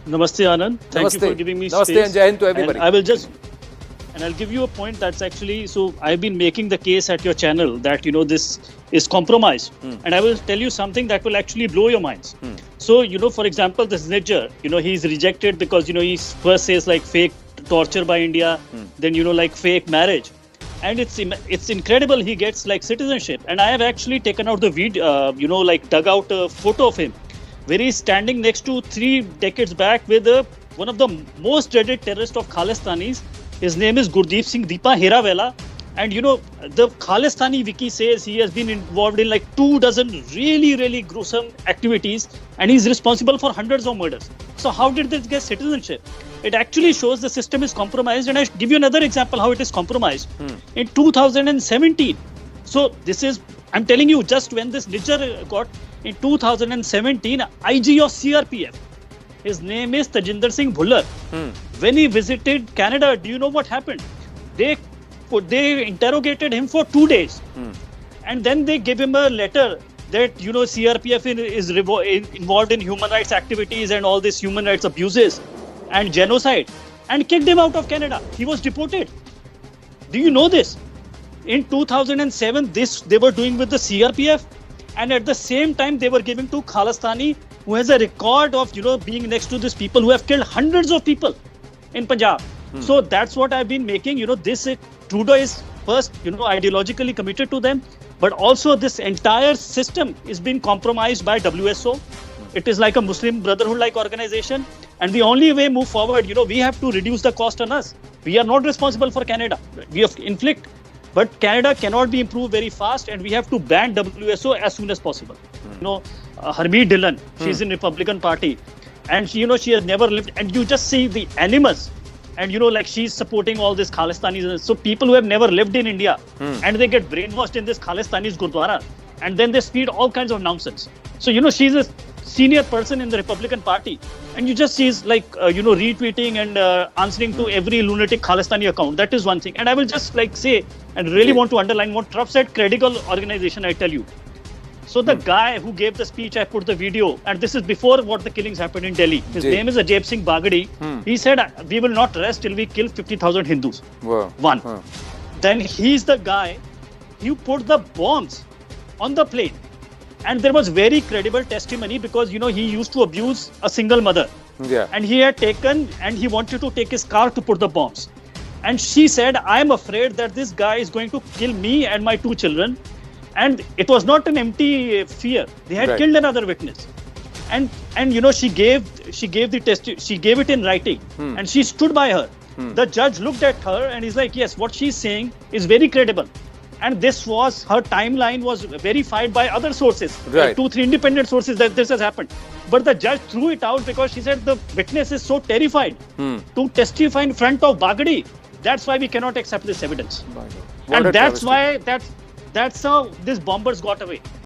Namaste, Anand. Thank you for giving me Namaste space. and Jai Hind to everybody. And I'll give you a point that's actually, so I've been making the case at your channel that, this is compromise. And I will tell you something that will actually blow your minds. So, for example, this Nijjar, he's rejected because, he first says like fake torture by India, then, like fake marriage. And it's incredible he gets like citizenship. And I have actually taken out the video, dug out a photo of him where he's standing next to 3 decades back with one of the most dreaded terrorists of Khalistanis. His name is Gurdeep Singh Deepa Heravela. And the Khalistani wiki says he has been involved in like 24 really, really gruesome activities, and he's responsible for hundreds of murders. So how did this get citizenship? It actually shows the system is compromised. And I give you another example how it is compromised. In 2017, so this is, I'm telling you, just when this Nijjar got in 2017, IG of CRPF, his name is Tajinder Singh Bhullar. When he visited Canada, do you know what happened? They interrogated him for 2 days. And then they gave him a letter that, CRPF is involved in human rights activities and all these human rights abuses and genocide, and kicked him out of Canada. He was deported. Do you know this? In 2007, this they were doing with the CRPF, and at the same time they were giving to Khalistani, who has a record of being next to these people who have killed hundreds of people in Punjab. So that's what I've been making. This Trudeau is first ideologically committed to them, but also this entire system is being compromised by WSO. It is like a Muslim Brotherhood like organization, and the only way move forward, we have to reduce the cost on us. We are not responsible for Canada. We have to inflict, but Canada cannot be improved very fast, and we have to ban WSO as soon as possible. Harmeet Dhillon, she's in Republican Party, and she has never lived. And you just see the animus, and she's supporting all this Khalistanis. So people who have never lived in India, and they get brainwashed in this Khalistanis Gurdwara, and then they speak all kinds of nonsense. So she's a senior person in the Republican Party, and you just see retweeting and answering to every lunatic Khalistani account. That is one thing. And I will just say and really want to underline what Trump said: credible organization. I tell you. So the guy who gave the speech, I put the video, and this is before what the killings happened in Delhi. His name is Ajay Singh Bagadi. He said, we will not rest till we kill 50,000 Hindus. One. Then he's the guy who put the bombs on the plane. And there was very credible testimony because, he used to abuse a single mother. And he had taken, and he wanted to take his car to put the bombs. And she said, I am afraid that this guy is going to kill me and my 2 children. And it was not an empty fear. They had killed another witness. And she gave the test. She gave it in writing. And she stood by her. The judge looked at her and he's like, yes, what she's saying is very credible. And this was, her timeline was verified by other sources. Like 2-3 independent sources that this has happened. But the judge threw it out because she said the witness is so terrified to testify in front of Bagadi. That's why we cannot accept this evidence. And that's why, that's how these bombers got away.